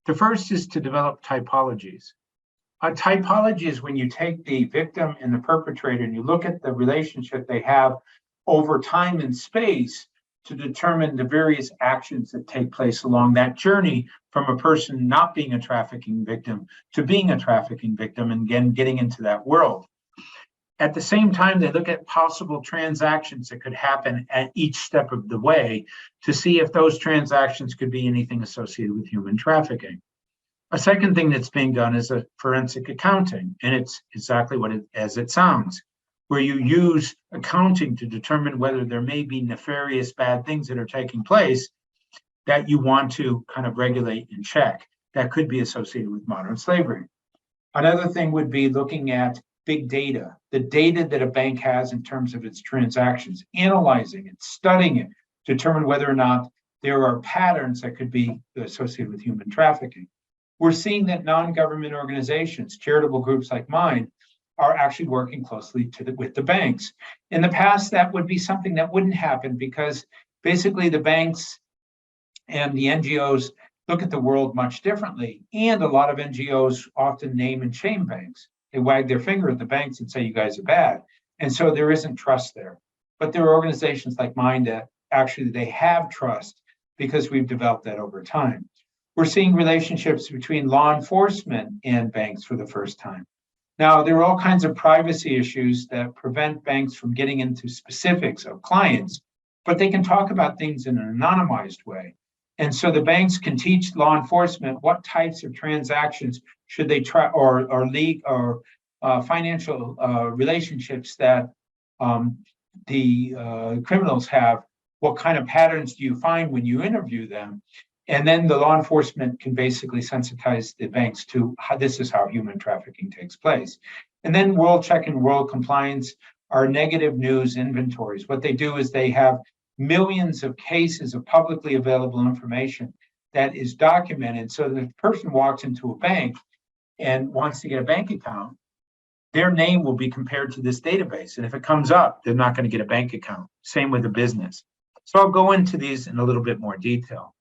The first is to develop typologies. A typology is when you take the victim and the perpetrator and you look at the relationship they have over time and space to determine the various actions that take place along that journey from a person not being a trafficking victim to being a trafficking victim, and again, getting into that world. At the same time, they look at possible transactions that could happen at each step of the way to see if those transactions could be anything associated with human trafficking. A second thing that's being done is a forensic accounting, and it's exactly as it sounds, where you use accounting to determine whether there may be nefarious bad things that are taking place that you want to kind of regulate and check that could be associated with modern slavery. Another thing would be looking at big data, the data that a bank has in terms of its transactions, analyzing it, studying it, determine whether or not there are patterns that could be associated with human trafficking. We're seeing that non-government organizations, charitable groups like mine, are actually working closely with the banks. In the past, that would be something that wouldn't happen because basically the banks and the NGOs look at the world much differently. And a lot of NGOs often name and shame banks. They wag their finger at the banks and say, you guys are bad. And so there isn't trust there. But there are organizations like mine that actually they have trust because we've developed that over time. We're seeing relationships between law enforcement and banks for the first time. Now, there are all kinds of privacy issues that prevent banks from getting into specifics of clients, but they can talk about things in an anonymized way. And so the banks can teach law enforcement what types of transactions should they try, or financial relationships that the criminals have what kind of patterns do you find when you interview them? And then the law enforcement can basically sensitize the banks to how this is how human trafficking takes place. And then World Check and World Compliance are negative news inventories. What they do is they have millions of cases of publicly available information that is documented. So that if a person walks into a bank and wants to get a bank account, their name will be compared to this database. And if it comes up, they're not going to get a bank account. Same with a business. So I'll go into these in a little bit more detail.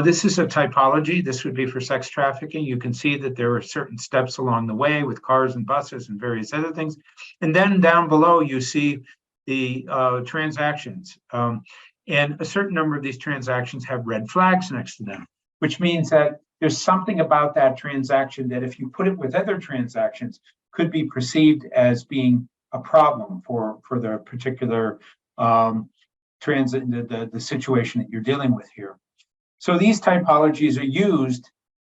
This is a typology. This would be for sex trafficking. You can see that there are certain steps along the way with cars and buses and various other things. And then down below, you see the transactions. And a certain number of these transactions have red flags next to them, which means that there's something about that transaction that if you put it with other transactions, could be perceived as being a problem for the particular the situation that you're dealing with here. So these typologies are used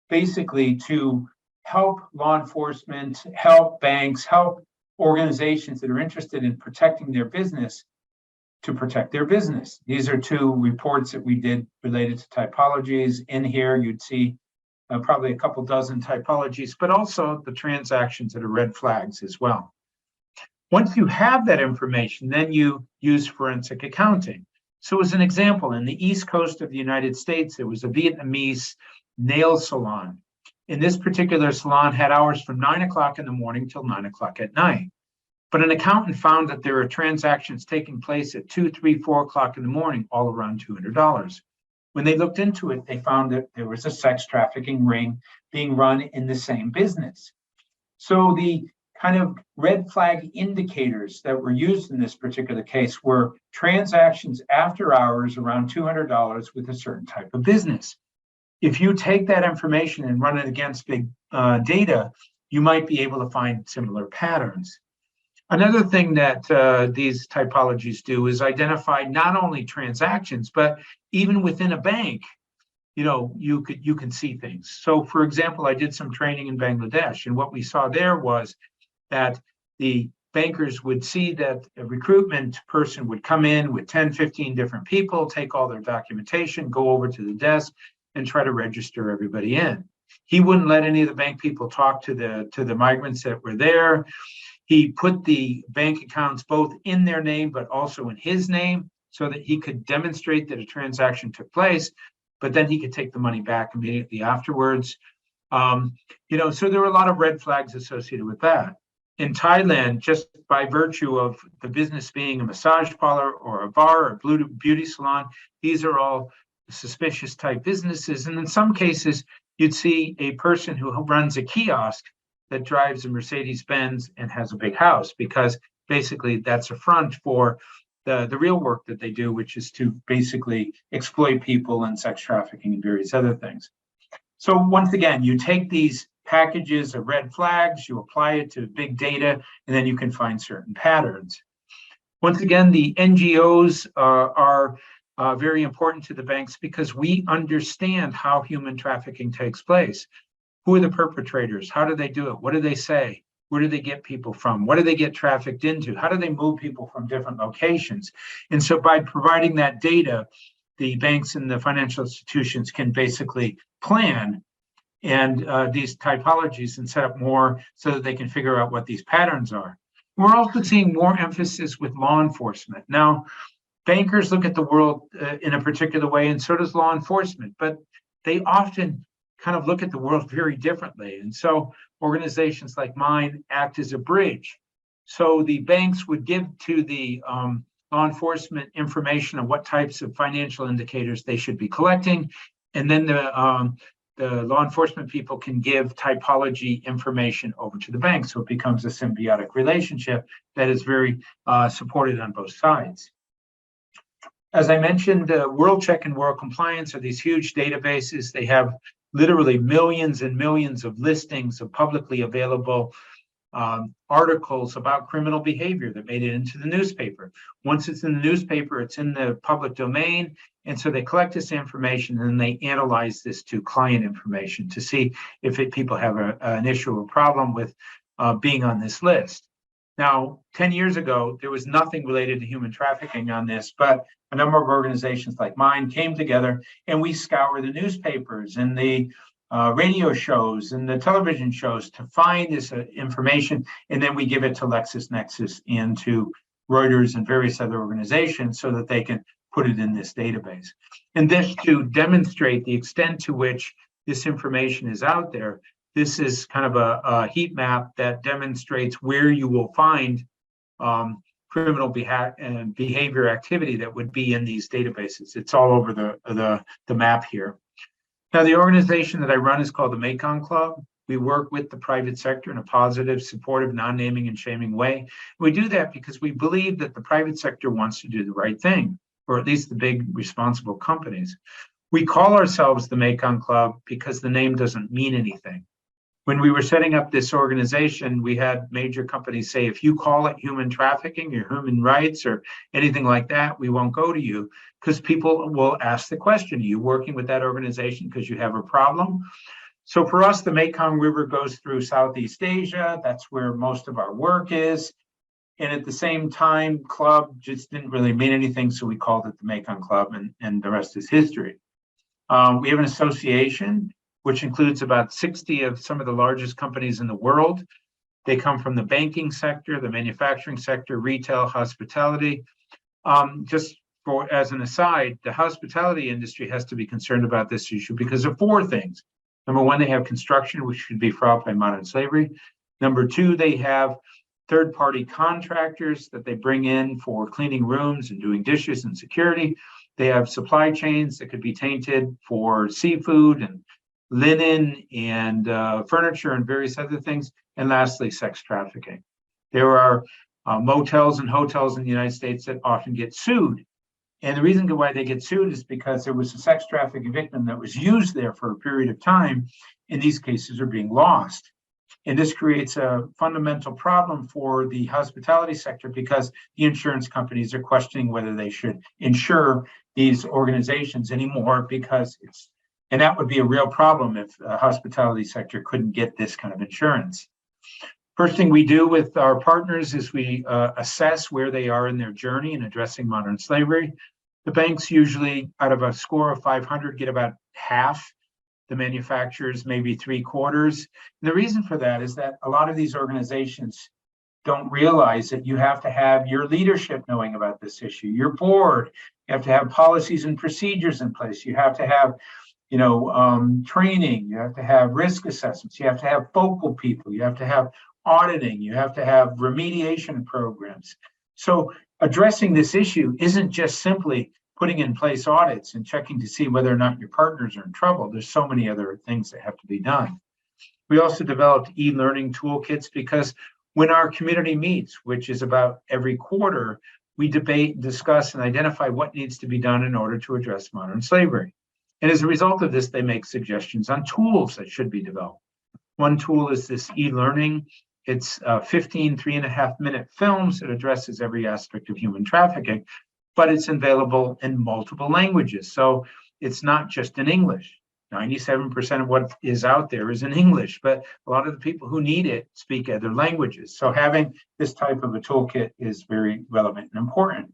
basically to help law enforcement, help banks, help organizations that are interested in protecting their business to protect their business. These are two reports that we did related to typologies. In here, you'd see probably a couple dozen typologies, but also the transactions that are red flags as well. Once you have that information, then you use forensic accounting. So as an example, in the East Coast of the United States, there was a Vietnamese nail salon. And this particular salon had hours from 9 o'clock in the morning till 9 o'clock at night. But an accountant found that there are transactions taking place at 2, 3, 4 o'clock in the morning, all around $200. When they looked into it, they found that there was a sex trafficking ring being run in the same business. So the kind of red flag indicators that were used in this particular case were transactions after hours around $200 with a certain type of business. If you take that information and run it against big data, you might be able to find similar patterns. Another thing that these typologies do is identify not only transactions, but even within a bank, you can see things. So for example, I did some training in Bangladesh, and what we saw there was that the bankers would see that a recruitment person would come in with 10, 15 different people, take all their documentation, go over to the desk and try to register everybody in. He wouldn't let any of the bank people talk to the migrants that were there. He put the bank accounts both in their name, but also in his name so that he could demonstrate that a transaction took place, but then he could take the money back immediately afterwards. So there were a lot of red flags associated with that. In Thailand, just by virtue of the business being a massage parlor or a bar or a beauty salon, these are all suspicious type businesses. And in some cases, you'd see a person who runs a kiosk that drives a Mercedes-Benz and has a big house, because basically that's a front for the real work that they do, which is to basically exploit people and sex trafficking and various other things. So once again, you take these packages of red flags, you apply it to big data, and then you can find certain patterns. Once again, the NGOs are very important to the banks because we understand how human trafficking takes place. Who are the perpetrators? How do they do it? What do they say? Where do they get people from? What do they get trafficked into? How do they move people from different locations? And so by providing that data, the banks and the financial institutions can basically plan and these typologies and set up more so that they can figure out what these patterns are. We're also seeing more emphasis with law enforcement. Now, bankers look at the world in a particular way, and so does law enforcement, but they often kind of look at the world very differently. And so organizations like mine act as a bridge. So the banks would give to the law enforcement information on what types of financial indicators they should be collecting, and then the law enforcement people can give typology information over to the bank. So it becomes a symbiotic relationship that is very supported on both sides. As I mentioned, World Check and World Compliance are these huge databases. They have literally millions and millions of listings of publicly available articles about criminal behavior that made it into the newspaper. Once it's in the newspaper, it's in the public domain. And so they collect this information and then they analyze this to client information to see if people have an issue or problem with being on this list. Now, 10 years ago, there was nothing related to human trafficking on this, but a number of organizations like mine came together, and we scour the newspapers and the radio shows and the television shows to find this information, and then we give it to LexisNexis and to Reuters and various other organizations so that they can put it in this database. And this to demonstrate the extent to which this information is out there. This is kind of a heat map that demonstrates where you will find criminal behavior activity that would be in these databases. It's all over the map here. Now, the organization that I run is called the Mekong Club. We work with the private sector in a positive, supportive, non-naming and shaming way. We do that because we believe that the private sector wants to do the right thing, or at least the big responsible companies. We call ourselves the Mekong Club because the name doesn't mean anything. When we were setting up this organization, we had major companies say, if you call it human trafficking or human rights or anything like that, we won't go to you, because people will ask the question, are you working with that organization because you have a problem? So for us, the Mekong River goes through Southeast Asia. That's where most of our work is. And at the same time, club just didn't really mean anything, so we called it the Mekong Club, and the rest is history. We have an association which includes about 60 of some of the largest companies in the world. They come from the banking sector, the manufacturing sector, retail, hospitality. Just for as an aside, the hospitality industry has to be concerned about this issue because of four things. Number one, they have construction, which should be fraught by modern slavery. Number two, they have third-party contractors that they bring in for cleaning rooms and doing dishes and security. They have supply chains that could be tainted for seafood and linen and furniture and various other things. And lastly, sex trafficking. There are motels and hotels in the United States that often get sued. And the reason why they get sued is because there was a sex trafficking victim that was used there for a period of time, and these cases are being lost. And this creates a fundamental problem for the hospitality sector because the insurance companies are questioning whether they should insure these organizations anymore, because and that would be a real problem if the hospitality sector couldn't get this kind of insurance. First thing we do with our partners is we assess where they are in their journey in addressing modern slavery. The banks usually, out of a score of 500, get about half. The manufacturers, maybe 3/4. And the reason for that is that a lot of these organizations don't realize that you have to have your leadership knowing about this issue, your board, you have to have policies and procedures in place, you have to have training, you have to have risk assessments, you have to have focal people, you have to have auditing, you have to have remediation programs. So addressing this issue isn't just simply putting in place audits and checking to see whether or not your partners are in trouble. There's so many other things that have to be done. We also developed e-learning toolkits because when our community meets, which is about every quarter, we debate, discuss, and identify what needs to be done in order to address modern slavery. And as a result of this, they make suggestions on tools that should be developed. One tool is this e-learning. It's 15 3.5-minute films that addresses every aspect of human trafficking, but it's available in multiple languages. So it's not just in English. 97% of what is out there is in English, but a lot of the people who need it speak other languages. So having this type of a toolkit is very relevant and important.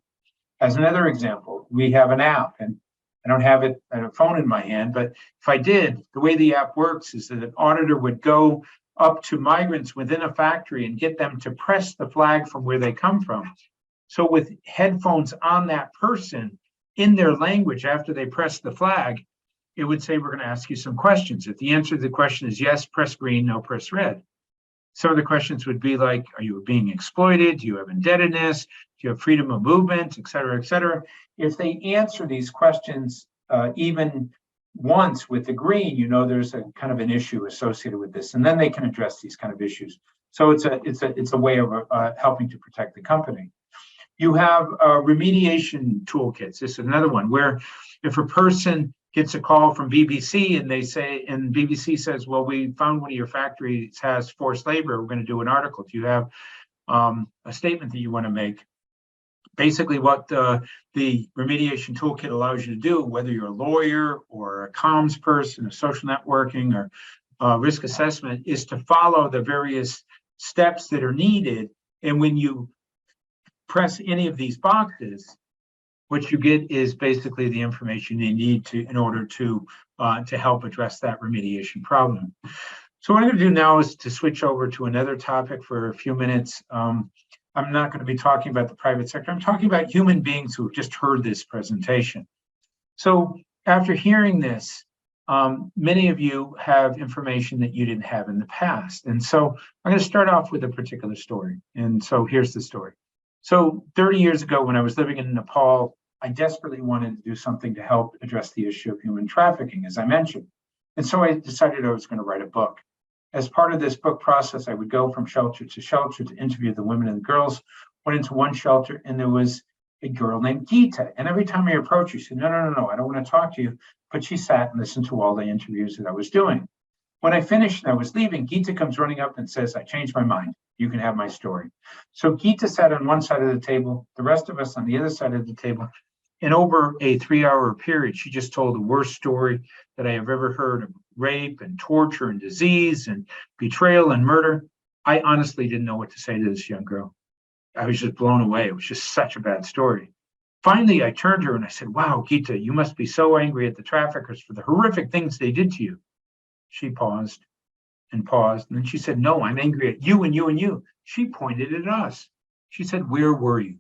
As another example, we have an app, and I don't have it on a phone in my hand, but if I did, the way the app works is that an auditor would go up to migrants within a factory and get them to press the flag from where they come from. So with headphones on that person in their language, after they press the flag, it would say, we're going to ask you some questions. If the answer to the question is yes, press green, no, press red. Some of the questions would be like, are you being exploited? Do you have indebtedness? Do you have freedom of movement, et cetera, et cetera? If they answer these questions even once with the green, there's a kind of an issue associated with this, and then they can address these kind of issues. So it's a way of helping to protect the company. You have remediation toolkits. This is another one where if a person gets a call from BBC and BBC says, well, we found one of your factories has forced labor, we're going to do an article. Do you have a statement that you want to make? Basically what the remediation toolkit allows you to do, whether you're a lawyer or a comms person, a social networking or risk assessment, is to follow the various steps that are needed. And when you press any of these boxes, What you get is basically the information you need in order to help address that remediation problem. So what I'm going to do now is to switch over to another topic for a few minutes. I'm not going to be talking about the private sector. I'm talking about human beings who have just heard this presentation. So after hearing this, many of you have information that you didn't have in the past. And so I'm going to start off with a particular story. And so here's the story. So 30 years ago, when I was living in Nepal, I desperately wanted to do something to help address the issue of human trafficking, as I mentioned. And so I decided I was going to write a book. As part of this book process, I would go from shelter to interview the women and the girls. Went into one shelter, and there was a girl named Gita. And every time I approached her, she said, no, I don't want to talk to you. But she sat and listened to all the interviews that I was doing. When I finished and I was leaving, Gita comes running up and says, I changed my mind. You can have my story. So Gita sat on one side of the table, the rest of us on the other side of the table. And over a 3-hour period, she just told the worst story that I have ever heard of rape and torture and disease and betrayal and murder. I honestly didn't know what to say to this young girl. I was just blown away. It was just such a bad story. Finally, I turned to her and I said, wow, Gita, you must be so angry at the traffickers for the horrific things they did to you. She paused, and then she said, no, I'm angry at you and you and you. She pointed at us. She said, where were you?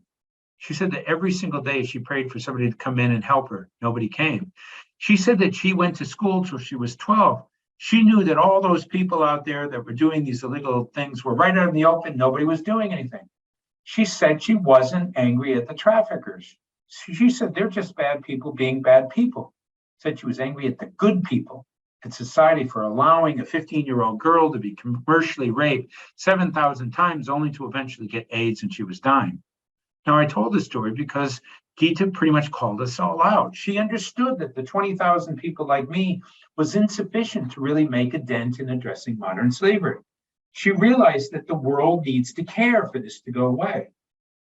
She said that every single day she prayed for somebody to come in and help her. Nobody came. She said that she went to school till she was 12. She knew that all those people out there that were doing these illegal things were right out in the open. Nobody was doing anything. She said she wasn't angry at the traffickers. She said they're just bad people being bad people. Said she was angry at the good people in society for allowing a 15-year-old girl to be commercially raped 7,000 times only to eventually get AIDS, and she was dying. Now, I told this story because Gita pretty much called us all out. She understood that the 20,000 people like me was insufficient to really make a dent in addressing modern slavery. She realized that the world needs to care for this to go away.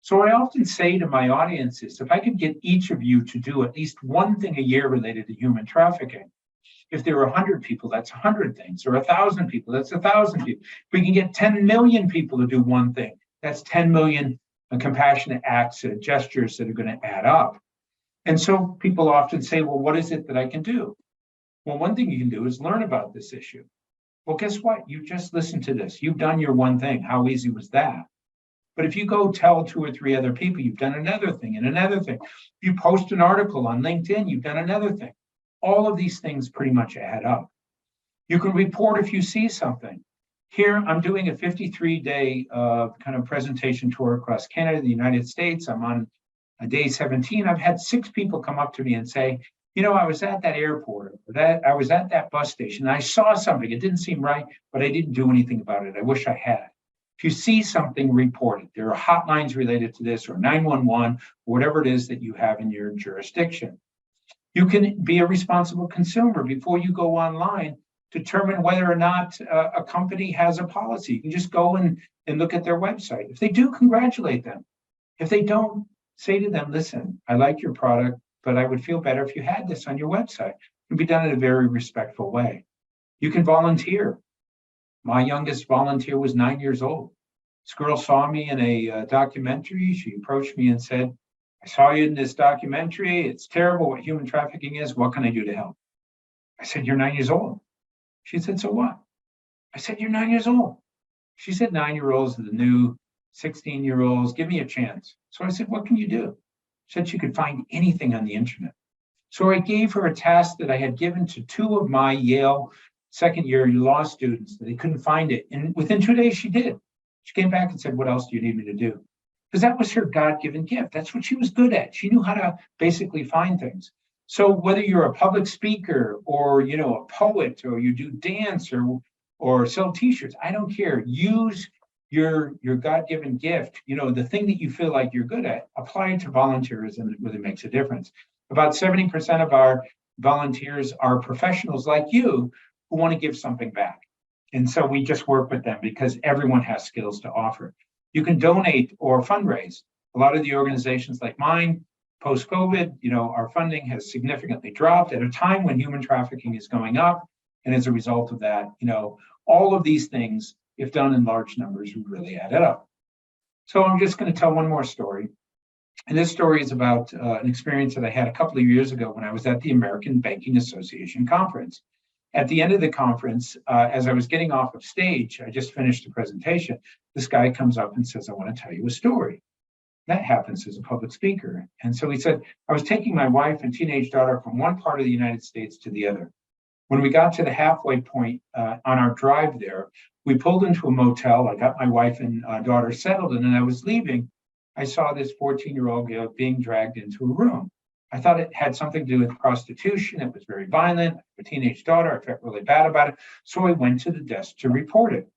So I often say to my audiences, if I could get each of you to do at least one thing a year related to human trafficking, if there are 100 people, that's 100 things, or 1,000 people, that's 1,000 people. If we can get 10 million people to do one thing, that's 10 million compassionate acts and gestures that are going to add up. And so people often say, well, what is it that I can do? Well, one thing you can do is learn about this issue. Well, guess what? You just listened to this. You've done your one thing. How easy was that? But if you go tell 2 or 3 other people, you've done another thing and another thing. If you post an article on LinkedIn, you've done another thing. All of these things pretty much add up. You can report if you see something. Here, I'm doing a 53-day kind of presentation tour across Canada, the United States. I'm on day 17. I've had 6 people come up to me and say, you know, I was at that airport, or I was at that bus station, and I saw something. It didn't seem right, but I didn't do anything about it. I wish I had. If you see something, report it. There are hotlines related to this, or 911, or whatever it is that you have in your jurisdiction. You can be a responsible consumer before you go online. Determine whether or not a company has a policy. You can just go and look at their website. If they do, congratulate them. If they don't, say to them, listen, I like your product, but I would feel better if you had this on your website. It can be done in a very respectful way. You can volunteer. My youngest volunteer was 9 years old. This girl saw me in a documentary. She approached me and said, I saw you in this documentary. It's terrible what human trafficking is. What can I do to help? I said, you're 9 years old. She said, so what? I said, you're 9 years old. She said, 9-year-olds are the new 16-year-olds. Give me a chance. So I said, what can you do? She said she could find anything on the internet. So I gave her a task that I had given to 2 of my Yale second-year law students that they couldn't find it. And within 2 days, she did. She came back and said, what else do you need me to do? Because that was her God-given gift. That's what she was good at. She knew how to basically find things. So whether you're a public speaker or, you know, a poet, or you do dance or sell t-shirts, I don't care. Use your God-given gift, you know, the thing that you feel like you're good at, apply it to volunteerism. It really makes a difference. About 70% of our volunteers are professionals like you who want to give something back. And so we just work with them because everyone has skills to offer. You can donate or fundraise. A lot of the organizations like mine, post-COVID, you know, our funding has significantly dropped at a time when human trafficking is going up. And as a result of that, you know, all of these things, if done in large numbers, would really add it up. So I'm just going to tell one more story. And this story is about an experience that I had a couple of years ago when I was at the American Banking Association conference. At the end of the conference, as I was getting off of stage, I just finished the presentation, this guy comes up and says, I want to tell you a story. That happens as a public speaker. And so he said, I was taking my wife and teenage daughter from one part of the United States to the other. When we got to the halfway point on our drive there, we pulled into a motel. I got my wife and daughter settled, and then I was leaving. I saw this 14-year-old girl being dragged into a room. I thought it had something to do with prostitution. It was very violent. A teenage daughter, I felt really bad about it. So I went to the desk to report it.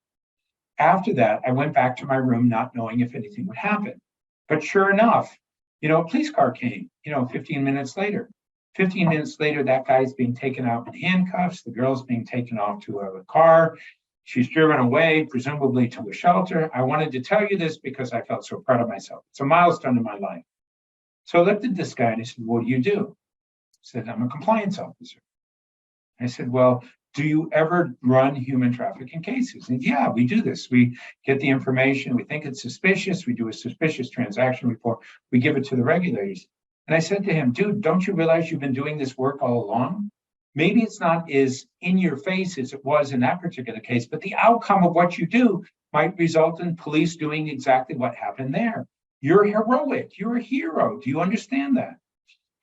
After that, I went back to my room, not knowing if anything would happen. But sure enough, a police car came, 15 minutes later. 15 minutes later, that guy's being taken out in handcuffs. The girl's being taken off to a car. She's driven away, presumably to a shelter. I wanted to tell you this because I felt so proud of myself. It's a milestone in my life. So I looked at this guy and I said, what do you do? He said, I'm a compliance officer. I said, well, do you ever run human trafficking cases? And yeah, we do this. We get the information. We think it's suspicious. We do a suspicious transaction report. We give it to the regulators. And I said to him, dude, don't you realize you've been doing this work all along? Maybe it's not as in your face as it was in that particular case, but the outcome of what you do might result in police doing exactly what happened there. You're heroic. You're a hero. Do you understand that?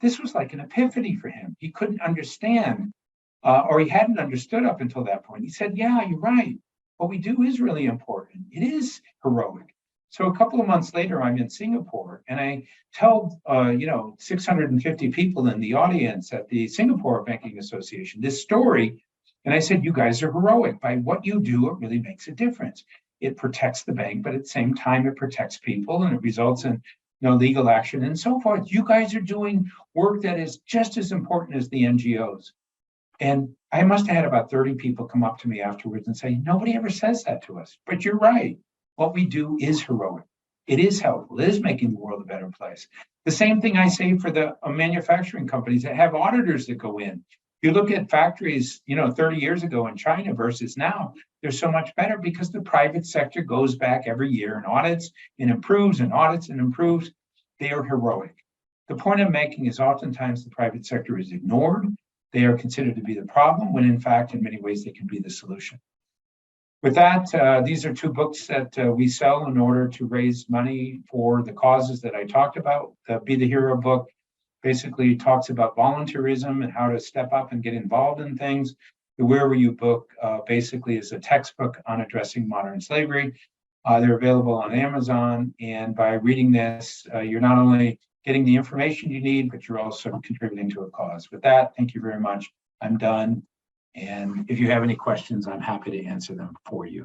This was like an epiphany for him. He couldn't understand, or he hadn't understood up until that point. He said, yeah, you're right. What we do is really important. It is heroic. So a couple of months later, I'm in Singapore, and I tell 650 people in the audience at the Singapore Banking Association this story, and I said, you guys are heroic. By what you do, it really makes a difference. It protects the bank, but at the same time, it protects people, and it results in legal action and so forth. You guys are doing work that is just as important as the NGOs. And I must have had about 30 people come up to me afterwards and say, nobody ever says that to us, but you're right. What we do is heroic. It is helpful. It is making the world a better place. The same thing I say for the manufacturing companies that have auditors that go in. You look at factories, 30 years ago in China versus now, they're so much better because the private sector goes back every year and audits and improves and audits and improves. They are heroic. The point I'm making is oftentimes the private sector is ignored. They are considered to be the problem when in fact, in many ways, they can be the solution. With that, these are two books that we sell in order to raise money for the causes that I talked about. The Be the Hero book basically talks about volunteerism and how to step up and get involved in things. The Where Were You book basically is a textbook on addressing modern slavery. They're available on Amazon. And by reading this, you're not only getting the information you need, but you're also contributing to a cause. With that, thank you very much. I'm done. And if you have any questions, I'm happy to answer them for you.